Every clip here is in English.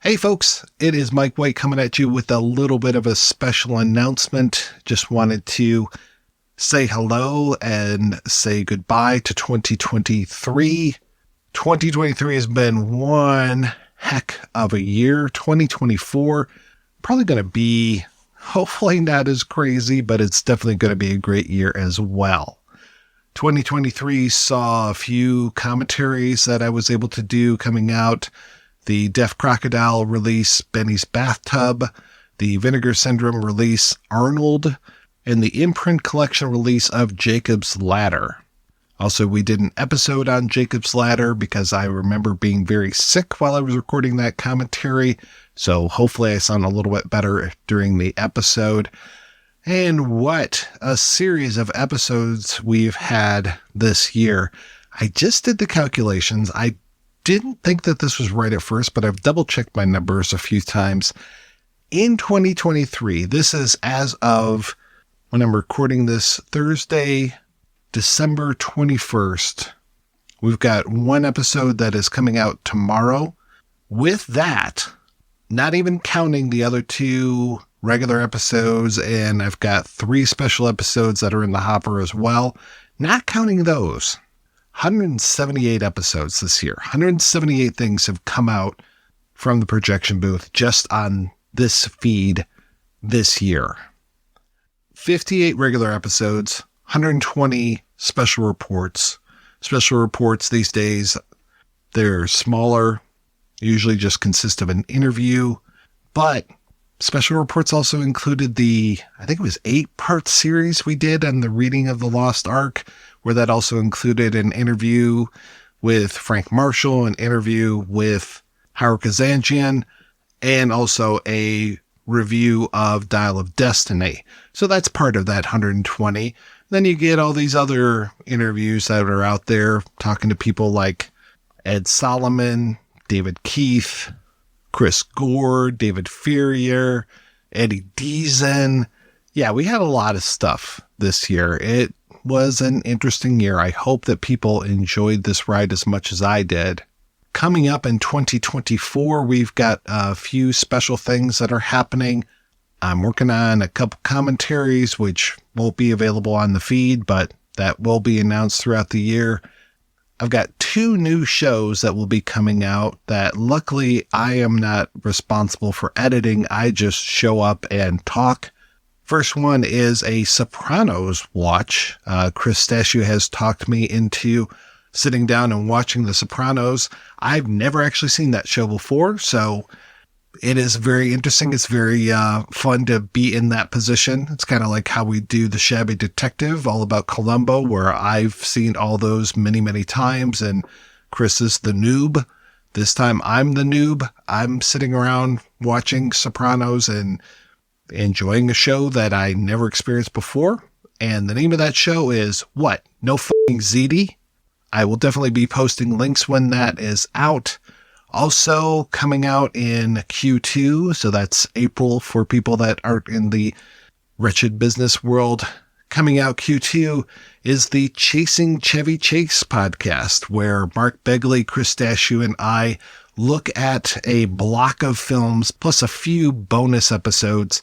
Hey folks, it is Mike White coming at you with a little bit of a special announcement. Just wanted to say hello and say goodbye to 2023. 2023 has been one heck of a year. 2024 probably going to be hopefully not as crazy, but it's definitely going to be a great year as well. 2023 saw a few commentaries that I was able to do coming out. The Deaf Crocodile release, Benny's Bathtub, the Vinegar Syndrome release, Arnold, and the Imprint Collection release of Jacob's Ladder. Also, we did an episode on Jacob's Ladder because I remember being very sick while I was recording that commentary, so hopefully I sound a little bit better during the episode. And what a series of episodes we've had this year. I just did the calculations. I didn't think that this was right at first, but I've double-checked my numbers a few times. In 2023, this is as of when I'm recording this Thursday, December 21st. We've got one episode that is coming out tomorrow. With that, not even counting the other two regular episodes, and I've got 3 special episodes that are in the hopper as well. Not counting those. 178 episodes this year. 178 things have come out from the projection booth just on this feed this year. 58 regular episodes, 120 special reports. Special reports these days, they're smaller, usually just consist of an interview, but special reports also included I think it was 8-part series we did on the Reading of the Lost Ark, where that also included an interview with Frank Marshall, an interview with Howard Kazanjian, and also a review of Dial of Destiny. So that's part of that 120. Then you get all these other interviews that are out there talking to people like Ed Solomon, David Keith, Chris Gore, David Furrier, Eddie Deason. Yeah, we had a lot of stuff this year. It was an interesting year. I hope that people enjoyed this ride as much as I did. Coming up in 2024, we've got a few special things that are happening. I'm working on a couple commentaries, which won't be available on the feed, but that will be announced throughout the year. I've got 2 new shows that will be coming out that luckily I am not responsible for editing. I just show up and talk. First one is a Sopranos watch. Chris Stachiou has talked me into sitting down and watching The Sopranos. I've never actually seen that show before, so it is very interesting. It's very fun to be in that position. It's kind of like how we do The Shabby Detective, all about Columbo, where I've seen all those many, many times, and Chris is the noob. This time I'm the noob. I'm sitting around watching Sopranos and enjoying a show that I never experienced before. And the name of that show is what? No F***ing ZD? I will definitely be posting links when that is out. Also coming out in Q2, so that's April for people that aren't in the wretched business world. Coming out Q2 is the Chasing Chevy Chase podcast, where Mark Begley, Chris Stachiou, and I look at a block of films plus a few bonus episodes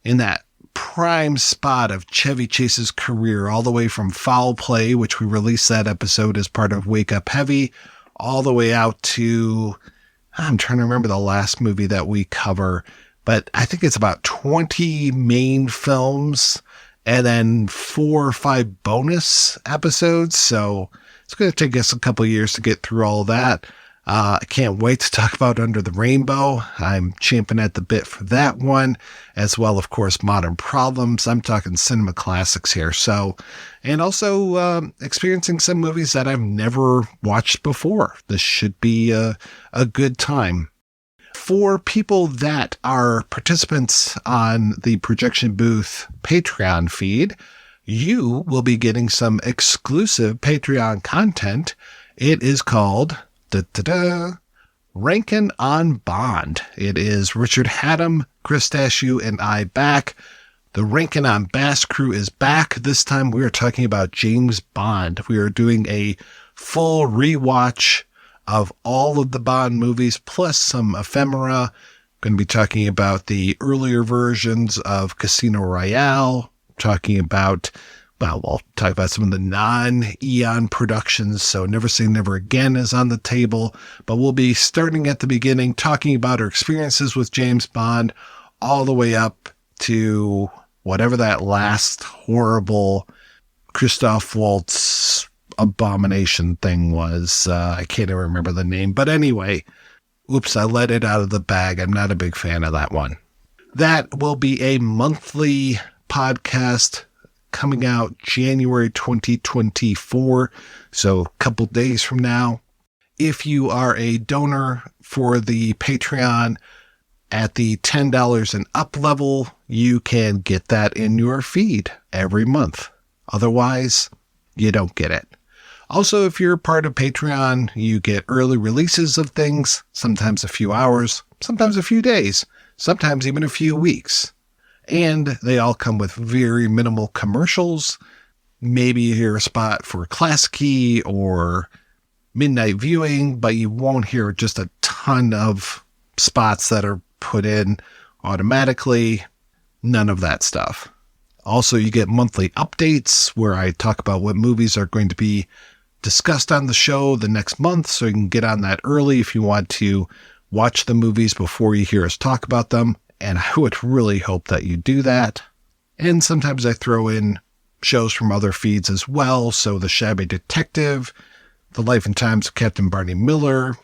in that prime spot of Chevy Chase's career, all the way from Foul Play, which we released that episode as part of Wake Up Heavy, all the way out to, I'm trying to remember the last movie that we cover, but I think it's about 20 main films and then 4 or 5 bonus episodes. So it's going to take us a couple of years to get through all of that. I can't wait to talk about Under the Rainbow. I'm champing at the bit for that one, as well, of course, Modern Problems. I'm talking cinema classics here. So, and also experiencing some movies that I've never watched before. This should be a good time. For people that are participants on the Projection Booth Patreon feed, you will be getting some exclusive Patreon content. It is called Rankin' on Bond. It is Richard Haddam, Chris Stachiou, and I back. The Rankin' on Bass crew is back. This time we are talking about James Bond. We are doing a full rewatch of all of the Bond movies, plus some ephemera. Going to be talking about the earlier versions of Casino Royale, talking about, well, we'll talk about some of the non-Eon productions, so Never Say Never Again is on the table, but we'll be starting at the beginning, talking about our experiences with James Bond, all the way up to whatever that last horrible Christoph Waltz abomination thing was. I can't even remember the name, but anyway, oops, I let it out of the bag. I'm not a big fan of that one. That will be a monthly podcast coming out January 2024, so a couple days from now. If you are a donor for the Patreon at the $10 and up level, you can get that in your feed every month. Otherwise, you don't get it. Also, if you're part of Patreon, you get early releases of things, sometimes a few hours, sometimes a few days, sometimes even a few weeks. And they all come with very minimal commercials. Maybe you hear a spot for Classic or Midnight Viewing, but you won't hear just a ton of spots that are put in automatically. None of that stuff. Also, you get monthly updates where I talk about what movies are going to be discussed on the show the next month, so you can get on that early if you want to watch the movies before you hear us talk about them. And I would really hope that you do that. And sometimes I throw in shows from other feeds as well. So The Shabby Detective, The Life and Times of Captain Barney Miller,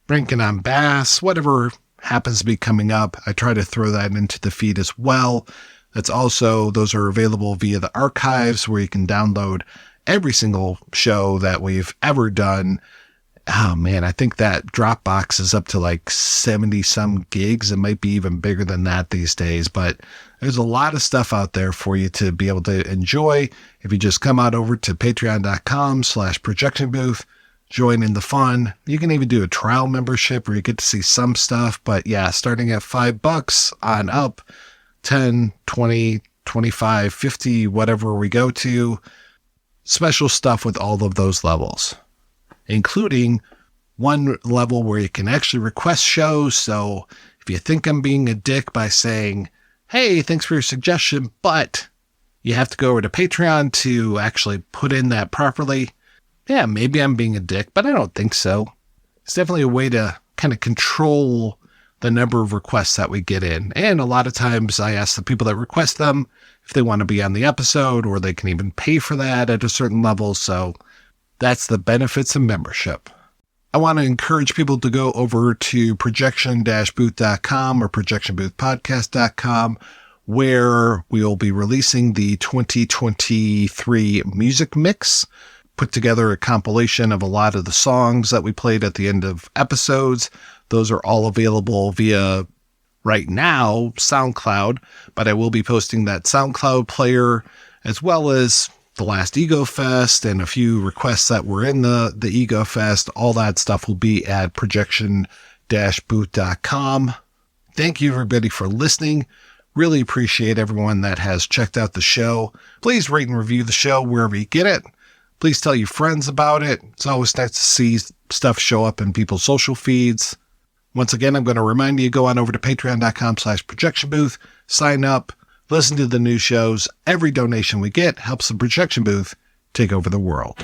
Rankin on Bass, whatever happens to be coming up. I try to throw that into the feed as well. Those are available via the archives where you can download every single show that we've ever done. Oh man, I think that Dropbox is up to like 70 some gigs. It might be even bigger than that these days, but there's a lot of stuff out there for you to be able to enjoy. If you just come out over to patreon.com/projection booth, join in the fun. You can even do a trial membership where you get to see some stuff, but yeah, starting at $5 on up, 10, 20, 25, 50, whatever we go to, special stuff with all of those levels, including one level where you can actually request shows. So if you think I'm being a dick by saying, hey, thanks for your suggestion, but you have to go over to Patreon to actually put in that properly, yeah, maybe I'm being a dick, but I don't think so. It's definitely a way to kind of control the number of requests that we get in. And a lot of times I ask the people that request them if they want to be on the episode, or they can even pay for that at a certain level. So that's the benefits of membership. I want to encourage people to go over to projection-booth.com or projectionboothpodcast.com, where we'll be releasing the 2023 music mix, put together a compilation of a lot of the songs that we played at the end of episodes. Those are all available via, right now, SoundCloud, but I will be posting that SoundCloud player as well as the last Ego Fest and a few requests that were in the Ego Fest. All that stuff will be at projection-booth.com. Thank you everybody for listening. Really appreciate everyone that has checked out the show. Please rate and review the show wherever you get it. Please tell your friends about it. It's always nice to see stuff show up in people's social feeds. Once again, I'm going to remind you, go on over to patreon.com/projection booth, sign up, listen to the new shows. Every donation we get helps the Projection Booth take over the world.